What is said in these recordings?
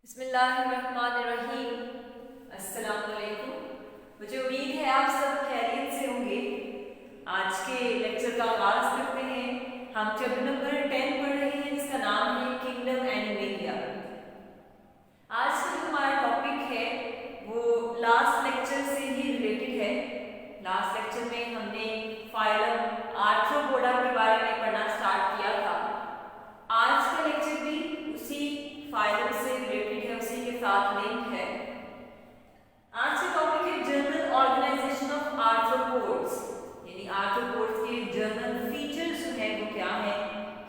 बिस्मिल्लाहिर्रहमानिर्रहीम। अस्सलाम वालेकुम। मुझे उम्मीद है आप सब खैरियत से होंगे। आज के लेक्चर का आगाज करते हैं। हम चैप्टर नंबर 10 पढ़ रहे हैं जिसका नाम है किंगडम एनिमेलिया। आज का जो हमारा टॉपिक है वो लास्ट लेक्चर से ही रिलेटेड है। लास्ट लेक्चर में हमने फाइलम आर्थ्रोपोडा के बारे में पढ़ना स्टार्ट किया था। आज का लेक्चर भी उसी फाइलम से रिलेटेड है, उसी के साथ लिंक है। आज का टॉपिक है जनरल ऑर्गेनाइजेशन ऑफ आर्थ्रोपोड्स, यानी आर्थ्रोपोड्स के जनरल फीचर्स जो है वो क्या है,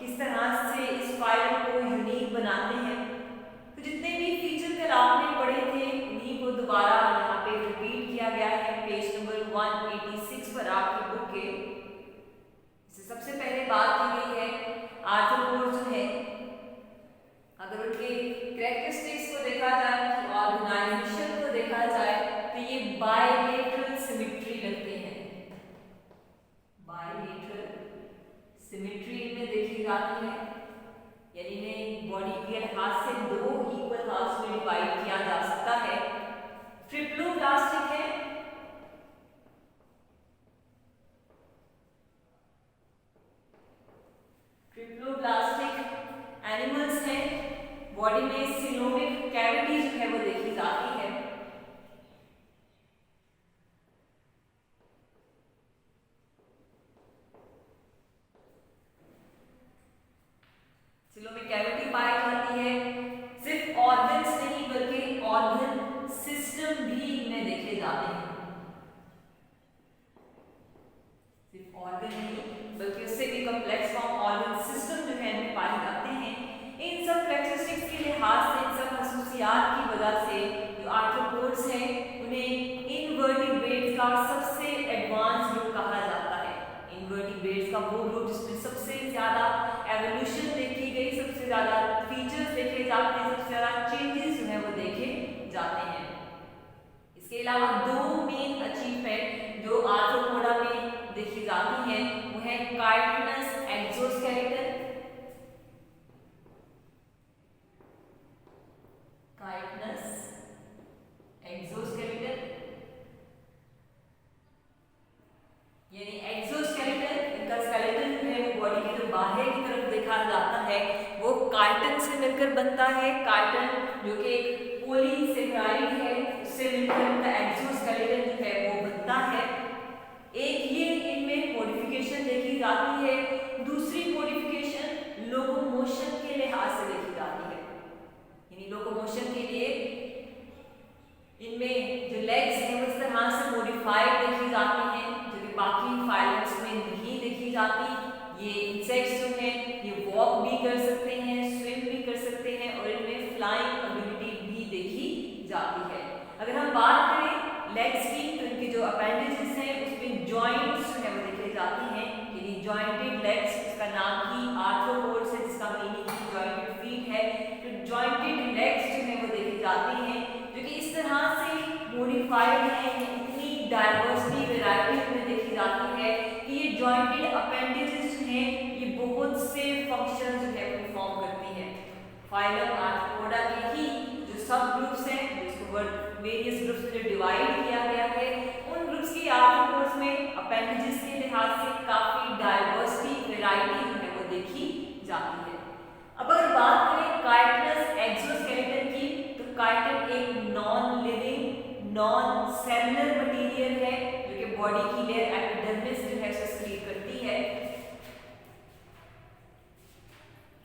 किस तरह से इस फाइलम को यूनिक बनाते हैं। तो जितने भी फीचर कल आपने पढ़े थे उन्हीं को दोबारा यहाँ पे रिपीट किया गया है पेज नंबर 186 पर आपकी बुक के। इससे सबसे पहले बात की गई है आर्थ्रोपोड्स जो है, अगर उनके कैरेक्टरिस्टिक्स को देखा जाए, उनकी ऑर्गेनाइजेशन को देखा जाए तो ये बायलेटरल सिमेट्री रखते हैं। बायलेटरल सिमेट्री इनमें देखी जाती है, यानी इन्हें बॉडी के लिहाज से दो इक्वल हाफ्स में डिवाइड किया जा सकता है। ट्रिप्लोब्लास्टिक है, ट्रिप्लोब्लास्टिक एनिमल्स हैं। बॉडी में सिलोमिक कैविटी जो है वो देखी जाती है। सिलोमिक कैविटी पाई जाती है। सिर्फ ऑर्गन्स नहीं बल्कि ऑर्गन सिस्टम भी इनमें देखे जाते हैं। सिर्फ ऑर्गन नहीं बल्कि उससे भी कॉम्प्लेक्स फॉर्म ऑर्गन सिस्टम जो है इनमें पाए जाते हैं। इन सब कैरेक्टरिस्टिक्स के लिहाज से, इन सब खसूसियात की वजह से जो आर्थ्रोपोड्स हैं उन्हें इनवर्टिब्रेट्स का सबसे एडवांस ग्रुप कहा जाता है। इनवर्टिब्रेट्स का वो ग्रुप जिसमें सबसे ज्यादा एवोल्यूशन देखी गई, सबसे ज्यादा फीचर्स देखे जाते हैं, सबसे ज्यादा चेंजेस जो है वो देखे जाते हैं। इसके अलावा दो मेन अचीवमेंट जो आर्थ्रोपोडा में देखी जाती है वो है काइटिनस एक्सोस्केलेटन, काइटिनस एक्सोस्केलेटन, यानी एक्सोस्केलेटन, इनका स्केलेटन जो है वो बॉडी के जो बाहर की तरफ देखा जाता है वो काइटिन से मिलकर बनता है। काइटिन जो कि एक पॉलीसेकेराइड है उससे मिलकर इनका एक्सोस्केलेटन जो है वो बनता है। एक ये इनमें मॉडिफिकेशन देखी जाती है, दूसरी मॉडिफिकेशन लोकोमोशन के लिहाज से देखी जाती है, यानी लोकोमोशन के लिए इनमें जो लेग्स हैं वो इस तरह से मॉडिफाइड देखी जाती हैं जो कि बाकी फाइलम्स में नहीं देखी जाती। ये इंसेक्ट्स जो हैं ये वॉक भी कर सकते हैं, स्विम भी कर सकते हैं और इनमें फ्लाइंग एबिलिटी भी देखी जाती है। अगर हम बात करें लेग्स की तो इनके जो अपेंडेजेस हैं उसमें जॉइंट्स जो है वो देखे जाती हैं, यानी जॉइंटेड लेग्स, इसका नाम ही आर्थ्रोपोड्स है जिसका मीनिंग ही जॉइंटेड फीट है। तो जॉइंटेड लेग्स जो है वो देखी जाती हैं जो कि इस तरह से मॉडिफाइड है, इतनी डाइवर्सिटी वैरायटी में देखी जाती है कि ये जॉइंटेड अपेंडेजेस जो हैं ये बहुत से फंक्शन जो है परफॉर्म करती हैं। फाइलम आर्थ्रोपोडा के ही जो सब ग्रुप्स हैं जिसको वेरियस ग्रुप्स में जो डिवाइड किया गया है उन ग्रुप्स की आर्थ्रोपोड्स में अपेंडेजेस के लिहाज से काफी डाइवर्सिटी वैरायटी जो है वो देखी जाती है। अब अगर बात करें काइटिनस एक्सोस्केलेटन की तो काइटिन एक non living non cellular material है जो कि बॉडी की लेयर एपिडर्मिस जो है उसे सेक्रीट करती है।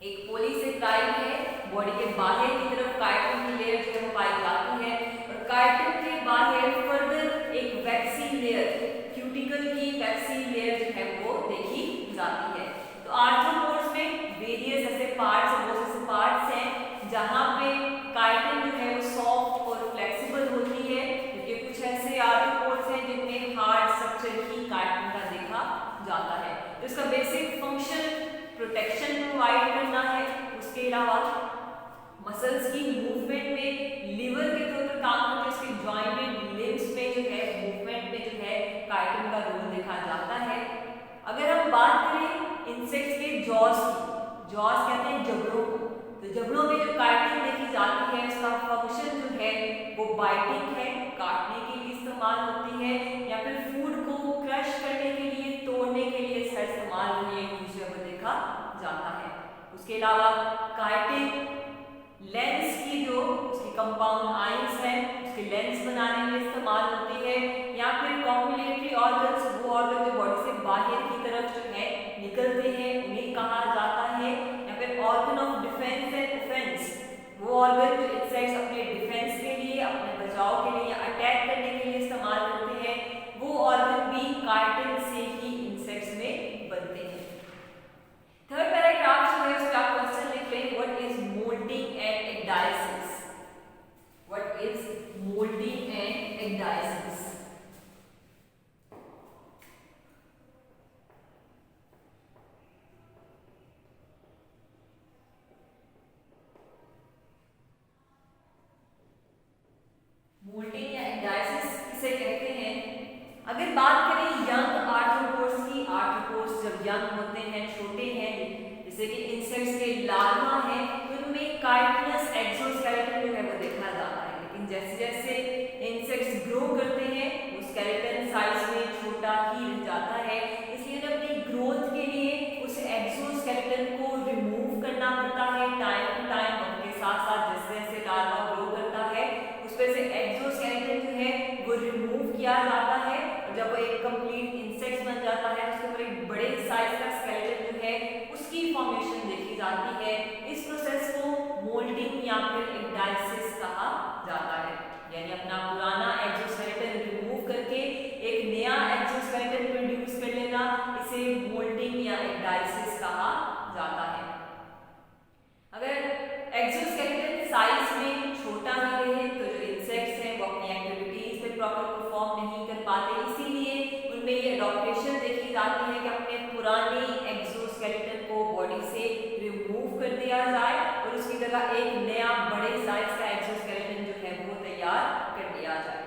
एक पॉलीसेकेराइड है, बॉडी के बाहर की तरफ काइटिन की लेयर जो है पाई जाती है और काइटिन के बाहर फर्दर एक वैक्सी लेयर, क्यूटिकल की वैक्सी लेयर जो है वो देखी जाती है। तो आर्थ्रोपोड्स में वेरियस ऐसे पार्ट्स हैं, बहुत से पार्ट्स हैं जहां पे काइटिन जो है वो सॉफ्ट और फ्लेक्सिबल होती है, क्योंकि कुछ ऐसे आर्थ्रोपोड्स हैं जिनमें हार्ड स्ट्रक्चर ही काइटिन का देखा जाता है। तो इसका बाइटिंग है, काटने के लिए इस्तेमाल होती है, या फिर फूड को क्रश करने के लिए, तोड़ने के लिए इसका इस्तेमाल दूसरे को देखा जाता है। उसके अलावा काइटिन लेंस की जो उसकी कंपाउंड आइंस है उसके लेंस बनाने में इस्तेमाल होती है, या फिर कॉपुलेटरी ऑर्गन्स, वो ऑर्गन जो बॉडी से बाहर की तरफ जो है निकलते हैं उन्हें कहा जाता है, या फिर organ of defence and offence, वो ऑर्गन जो इंसेक्ट्स अपने डिफेंस के लिए, अपने बचाव के लिए या अटैक करने के लिए इस्तेमाल करते हैं, वो ऑर्गन भी काइटिन से ही इंसेक्ट्स में बनते हैं। थर्ड पैराग्राफ जो है उसमें आप क्वेश्चन लिख लें, what is moulding and ecdysis, what is moulding and ecdysis. Moulding या एक्डाइसिस किसे कहते हैं? अगर बात करें यंग आर्थ्रोपोड्स की, आर्थ्रोपोड्स जब यंग होते हैं, छोटे हैं, जैसे कि इंसेक्ट्स के लार्वा हैं, तो उनमें काइटिनस एक्सोस्केलेटन जो है वो देखा जाता है, लेकिन जैसे जैसे इंसेक्ट्स ग्रो करते हैं वो स्केलेटन साइज में छोटा ही रह जाता है, इसलिए उन्हें अपनी ग्रोथ के लिए उस एक्सोस्केलेटन को रिमूव करना पड़ता है टाइम टू टाइम, उनके साथ साथ जैसे जैसे लार्वा ग्रो करता है उस पर से एक्सोस्केलेटन जो है वो रिमूव किया जाता है, और जब वो एक कंप्लीट इंसेक्ट बन जाता है उसके ऊपर एक बड़े साइज का स्केलेटन जो है उसकी फॉर्मेशन देखी जाती है। इस प्रोसेस को मोल्डिंग या फिर एक्डाइसिस कहा जाता है, यानी अपना पुराना एक्सोस्केलेटन रिमूव करके एक नया एक्सोस्केलेटन प्रोड्यूस कर लेना, इसे मोल्डिंग या एक्डाइसिस कहा जाता है। अगर एक्सोस्केलेटन साइज में छोटा ही रहे तो जो इंसेक्ट्स हैं वो अपनी एक्टिविटीज में प्रॉपर परफॉर्म नहीं कर पाते, इसीलिए उनमें ये एडॉप्टेशन देखी जाती है कि अपने पुराने एक्सोस्केलेटन को बॉडी से रिमूव कर दिया जाए और उसकी जगह एक नया बड़े साइज का एक्सोस्केलेटन जो है वो तैयार कर लिया जाए।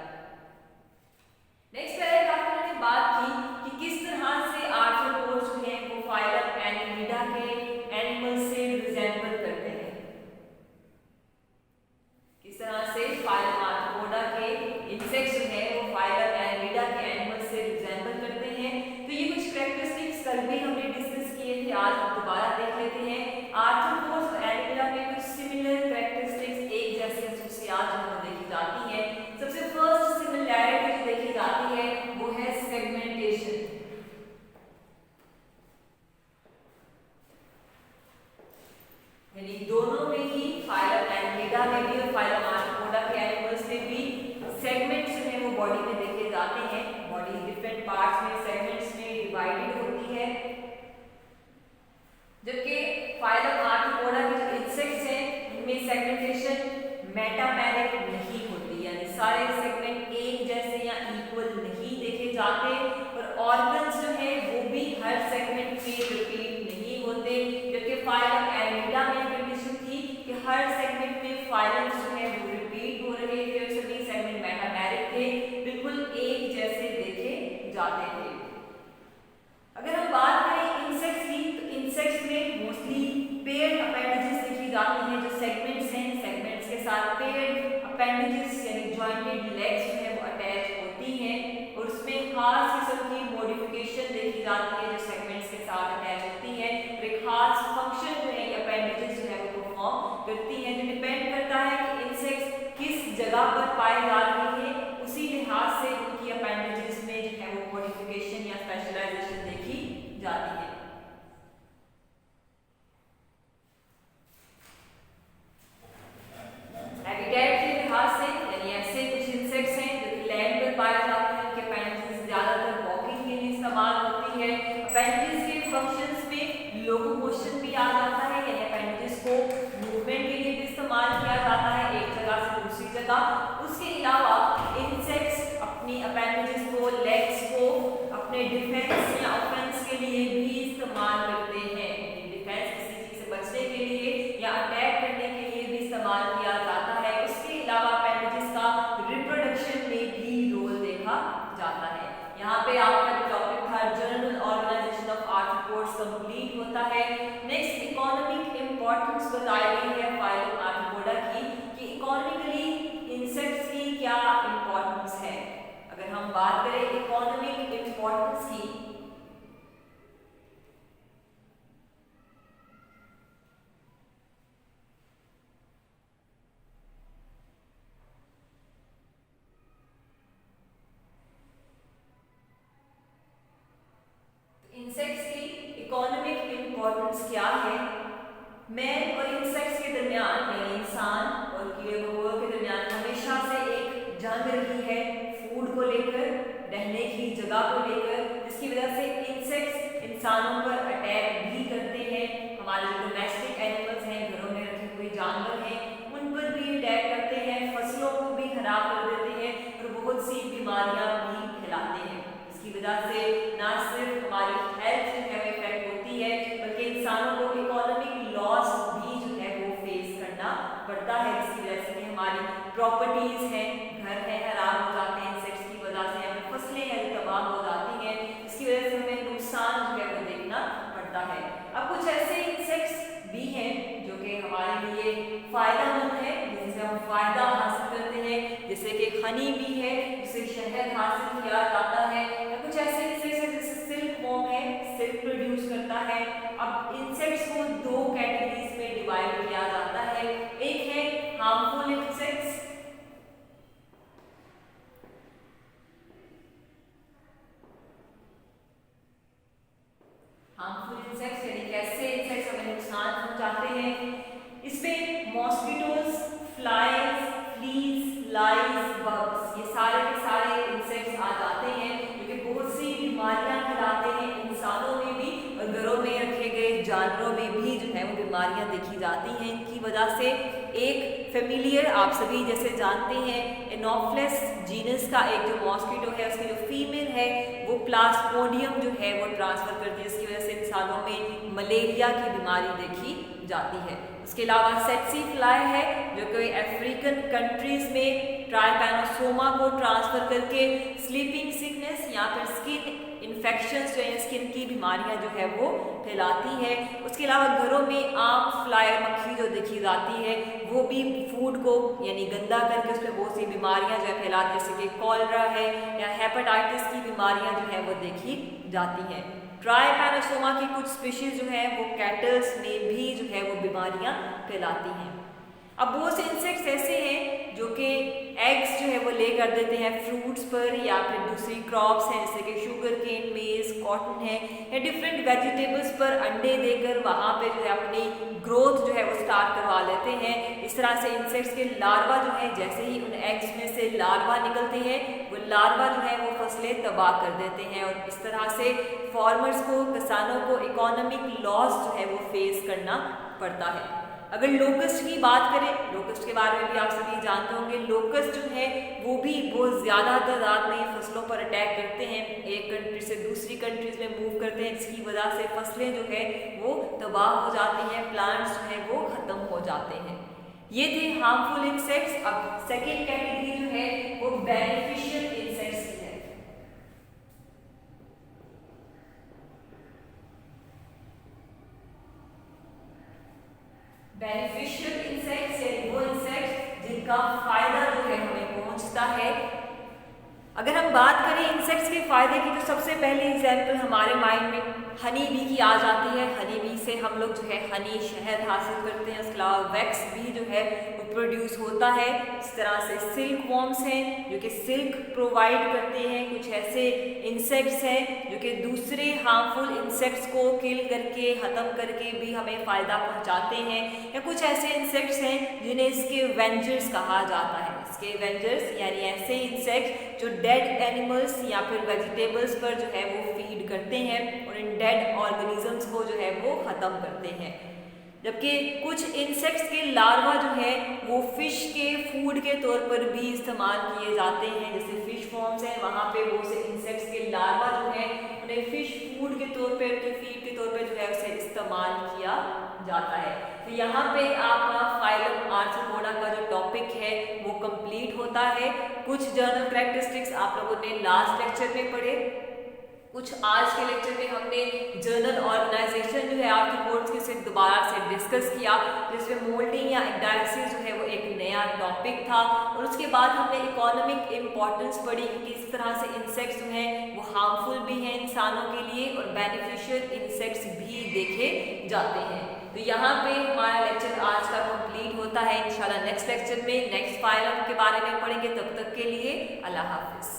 नेक्स्ट पैराग्राफ में हमने बात की कि किस तरह से आर्थ्रोपोड्स जो हैं वो फाइलम एनिलिडा के एनिमल्स से रिजेंबल करते हैं, किस तरह से फाइलम आर्थ्रोपोडा के इंसेक्ट्स जो हैं वो फाइलम एनिलिडा के एनिमल्स से रिजेंबल करते हैं। तो ये कुछ कैरेक्टरिस्टिक्स कल भी हमने डिस्कस किए थे, आज हम दोबारा देख लेते हैं। आर्थ्रोपोड्स और एनिलिडा में कुछ सिमिलर कैरेक्टरिस्टिक्स, एक जैसी खसूसियात जो हमें देखी जाती है। सबसे फर्स्ट सिमिलैरिटी जो देखी जाती है वो है सेगमेंटेशन, यानी दोनों में ही फाइलम एनिलिडा में भी और फाइलम आर्थ्रोपोडा के एनिमल्स में भी सेगमेंट्स जो है वो बॉडी में देखे जाते हैं। बॉडी डिफरेंट पार्ट्स में सेगमेंट्स में डिवाइडेड होती है, जबकि फाइलम आर्थ्रोपोडा के जो इंसेक्ट्स हैं उनमें सेगमेंटेशन मेटामेरिक नहीं होती, यानी सारे सेगमेंट एक जैसे या इक्वल नहीं देखे जाते, और ऑर्गन्स जो है वो भी हर सेगमेंट में रिपीट नहीं होते, जबकि फाइलम एनिलिडा में कंडीशन थी कि हर सेगमेंट में फाइलम्स जो है वो रिपीट हो रहे थे, सभी सेगमेंट मेटामेरिक थे, बिल्कुल एक जैसे देखे जाते थे। अगर हम बात करें इंसेक्ट्स की, तो इंसेक्ट्स में मोस्टली पेयर्ड अपेंडेजेस देखी जाती हैं, जो सेगमेंट्स हैं सेगमेंट्स के साथ पेयर्ड अपेंडेजेस यानी जॉइंटेड लेग्स जो है वो अटैच होती हैं, और उसमें खास किस्म की मॉडिफिकेशन देखी जाती है जो सेगमेंट्स के साथ अटैच होती है, और एक खास फंक्शन जो है ये अपेंडेजेस जो है वो परफॉर्म करती हैं, जो डिपेंड करता है कि इंसेक्ट्स किस जगह पर पाए जा रहे हैं, उसी लिहाज से उनकी अपेंडेजेस में जो है वो मॉडिफिकेशन या स्पेशलाइजेशन देखी जाती है। हैबिटेट के लिहाज से यानी ऐसे कुछ इंसेक्ट्स हैं जो कि लैंड पर पाए जाते हैं, उनके अपेंडेजेस ज्यादातर वॉकिंग के लिए इस्तेमाल होती है। अपेंडेजेस के फंक्शंस में लोकोमोशन भी आ जाता है, यानी अपेंडेजेस को मूवमेंट के लिए भी इस्तेमाल किया जाता है एक जगह से दूसरी जगह। उसके अलावा इंसेक्ट्स अपनी अपेंडेजेस को, लेग्स को अपने डिफेंस या ऑफेंस के लिए भी इस्तेमाल करते हैं, डिफेंस किसी चीज से बचने के लिए या अटैक करने के लिए भी इस्तेमाल किया जाता है। उसके अलावा अपेंडेजेस का रिप्रोडक्शन में भी रोल देखा जाता है। यहाँ पे आपका जो टॉपिक था general organisation of arthropods complete होता है। नेक्स्ट इकोनॉमिक इंपॉर्टेंस बताई गई है फाइलम आर्थ्रोपोडा की, कि इकोनॉमिकली इंसेक्ट्स की क्या बात करें इकोनॉमिक इंपॉर्टेंस की, इंसेक्ट्स की इकोनॉमिक इंपॉर्टेंस क्या है? मैन और इंसेक्ट्स के दरमियान यानी इंसान और कीड़े मकोड़ों के दरमियान हमेशा से एक जंग रही है फूड को लेकर, रहने की जगह को लेकर, जिसकी वजह से इंसेक्ट्स इंसानों पर अटैक भी करते हैं। हमारे जो डोमेस्टिक एनिमल्स हैं, घरों में रखे हुए जानवर हैं, उन पर भी अटैक करते हैं, फसलों को भी खराब कर देते हैं और बहुत सी बीमारियां भी फैलाते हैं। इसकी वजह से ना सिर्फ हमारी हेल्थ जो है इफेक्ट होती है, बल्कि इंसानों को इकोनॉमिक लॉस भी जो है वो फेस करना पड़ता है, जिसकी वजह से हमारी प्रॉपर्टीज हैं, घर है खराब हो जाते हैं इंसेक्ट्स की वजह से, हमें फसलें हैं तबाह हो जाती हैं, इसकी वजह से हमें नुकसान जो है वो देखना पड़ता है। अब कुछ ऐसे इंसेक्ट्स भी हैं जो कि हमारे लिए फायदेमंद है, जिससे हम फायदा हासिल करते हैं, जैसे कि हनी भी है जिससे शहद हासिल किया जाता है, या कुछ ऐसे इंसेक्ट्स हैं जैसे सिल्क वॉर्म है, सिल्क प्रोड्यूस करता है। अब इंसेक्ट्स को दो कैटेगरीज में डिवाइड किया जाता है, एक है हार्मफुल इंसेक्ट्स, हार्मफुल इंसेक्ट्स यानी कैसे इंसेक्ट्स हमें नुकसान पहुंचाते हैं। इसमें mosquitoes, flies, fleas, lies, bugs, ये सारे के सारे इंसेक्ट्स आ जाते हैं जो कि बहुत सी बीमारियां फैलाते हैं इंसानों में भी और घरों में रखे गए जानवरों में भी जो है वो बीमारियां देखी जाती हैं। इनकी वजह से एक फेमिलियर, आप सभी जैसे जानते हैं, एनोफ्लेस जीनस का एक जो मॉस्किटो है उसकी जो फीमेल है वो प्लास्मोडियम जो है वो ट्रांसफर करती है, इसकी वजह से इंसानों में मलेरिया की बीमारी देखी जाती है। उसके अलावा सेक्सी फ्लाई है जो कि अफ्रीकन कंट्रीज में ट्राइपैनोसोमा को ट्रांसफर करके स्लीपिंग सिकनेस या फिर स्किन इन्फेक्शंस जो है, स्किन की बीमारियां जो है वो फैलाती है। उसके अलावा घरों में आम फ्लाई मक्खी जो देखी जाती है वो भी फूड को यानी गंदा करके उसमें बहुत सी बीमारियां जो है फैलाती है, जैसे कि कॉलरा है या हेपेटाइटिस की बीमारियां जो है वो देखी जाती हैं। ट्राइपैनोसोमा की कुछ स्पीशीज जो है वो कैटल्स में भी जो है वो बीमारियां फैलाती हैं। अब बहुत से इंसेक्ट्स ऐसे हैं जो कि एग्स जो है वो ले कर देते हैं फ्रूट्स पर या फिर दूसरी क्रॉप्स हैं जैसे कि शुगर केन, मेज, कॉटन है या डिफरेंट वेजिटेबल्स पर अंडे देकर वहाँ पे जो है अपनी ग्रोथ जो है वो स्टार्ट करवा लेते हैं। इस तरह से इंसेक्ट्स के लार्वा जो है जैसे ही उन एग्स में से लार्वा निकलते हैं वो लार्वा जो है वो फसलें तबाह कर देते हैं और इस तरह से फार्मर्स को, किसानों को इकोनॉमिक लॉस जो है वो फेस करना पड़ता है। अगर लोकस्ट की बात करें, लोकस्ट के बारे में भी आप सभी जानते होंगे, लोकस्ट जो है वो भी बहुत ज़्यादा तादाद में फसलों पर अटैक करते हैं, एक कंट्री से दूसरी कंट्रीज में मूव करते हैं, जिसकी वजह से फसलें जो है वो तबाह हो जाती हैं, प्लांट्स जो है वो ख़त्म हो जाते हैं। ये थे हार्मफुल इंसेक्ट्स। अब सेकेंड कैटेगरी जो है वो बेनिफिशियल इंसेक्ट्स की है। बेनिफिशियल इंसेक्ट्स यानी वो इंसेक्ट्स जिनका फायदा जो है हमें पहुंचता है। अगर हम बात करें इंसेक्ट्स के फायदे की तो सबसे पहले एग्जाम्पल हमारे माइंड में हनी बी की आ जाती है। हनी बी से हम लोग जो है हनी, शहद हासिल करते हैं, उसके अलावा वैक्स भी जो है वो प्रोड्यूस होता है। इस तरह से सिल्क वॉर्म्स हैं जो कि सिल्क प्रोवाइड करते हैं। कुछ ऐसे इंसेक्ट्स हैं जो कि दूसरे हार्मफुल इंसेक्ट्स को किल करके, ख़त्म करके भी हमें फ़ायदा पहुंचाते हैं। या कुछ ऐसे इंसेक्ट्स हैं जिन्हें स्कैवेंजर्स कहा जाता है। स्कैवेंजर्स यानी ऐसे इंसेक्ट्स जो डेड एनिमल्स या फिर वेजिटेबल्स पर जो है वो फीड करते हैं और इन डेड ऑर्गेनिजम्स को जो है वो ख़त्म करते हैं। जबकि कुछ इंसेक्ट्स के लार्वा जो है वो फिश के फूड के तौर पर भी इस्तेमाल किए जाते हैं। जैसे फिश फॉर्म्स हैं वहाँ पे वो से इंसेक्ट्स के लार्वा जो है उन्हें फिश फूड के तौर पर, उनके फीड के तौर पर जो है उसे इस्तेमाल किया जाता है। तो यहाँ पे आपका फाइलम आर्थ्रोपोडा का जो टॉपिक है वो कंप्लीट होता है। कुछ जनरल कैरेक्टरिस्टिक्स आप लोगों ने लास्ट लेक्चर में पढ़े, कुछ आज के लेक्चर में हमने जर्नल ऑर्गेनाइजेशन जो है आर्थ्रोपोड्स के सिर्फ दोबारा से डिस्कस किया, जिसमें मोल्डिंग या डायलिसिस जो है वो एक नया टॉपिक था। और उसके बाद हमने इकोनॉमिक इम्पोर्टेंस पढ़ी कि किस तरह से इंसेक्ट्स जो हैं वो हार्मफुल भी हैं इंसानों के लिए और बेनिफिशियल इंसेक्ट्स भी देखे जाते हैं। तो यहाँ पे हमारा लेक्चर आज का कंप्लीट होता है। इंशाल्लाह नेक्स्ट लेक्चर में नेक्स्ट फाइलम के बारे में पढ़ेंगे। तब तक के लिए अल्लाह हाफिज़।